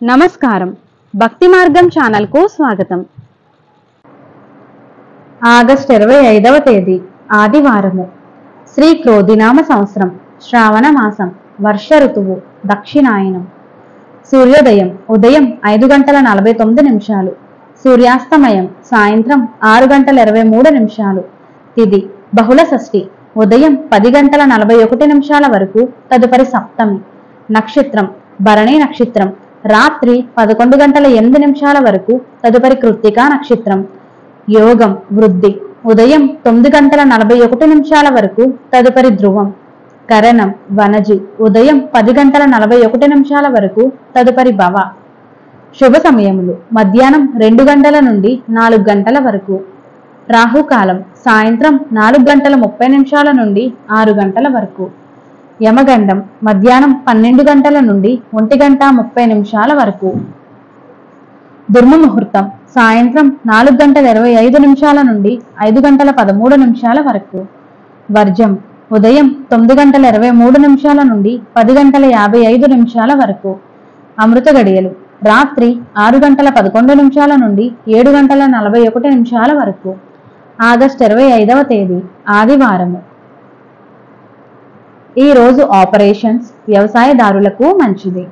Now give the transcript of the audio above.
నమస్కారం. భక్తి మార్గం ఛానల్ కు స్వాగతం. ఆగస్టు 25వ తేదీ ఆదివారము. శ్రీ క్రోధినామ సంవత్సరం, శ్రావణ మాసం, వర్ష ఋతువు, దక్షిణాయనం. సూర్యోదయం ఉదయం 5:49, సూర్యాస్తమయం సాయంత్రం 6:23. తిథి బహుళ షష్ఠి ఉదయం 10:41 వరకు, తదుపరి సప్తమి. నక్షత్రం భరణి నక్షత్రం రాత్రి 11:08 వరకు, తదుపరి కృత్తికా నక్షత్రం. యోగం వృద్ధి ఉదయం 9:41 వరకు, తదుపరి ధ్రువం. కరణం వనజి ఉదయం 10:41 వరకు, తదుపరి భవ. శుభ సమయములు మధ్యాహ్నం 2 గంటల నుండి 4 గంటల వరకు. రాహుకాలం సాయంత్రం 4:30 నుండి 6 గంటల వరకు. యమగండం మధ్యాహ్నం 12 గంటల నుండి 1:30 వరకు. దుర్మ ముహూర్తం సాయంత్రం 4:25 నుండి 5:13 వరకు. వర్జం ఉదయం 9:23 నుండి 10:55 వరకు. అమృత గడియలు రాత్రి 6:11 నుండి 7:41 వరకు. ఆగస్టు 25వ తేదీ ఆదివారము. ఈ రోజు ఆపరేషన్స్ వ్యవసాయదారులకు మంచిది.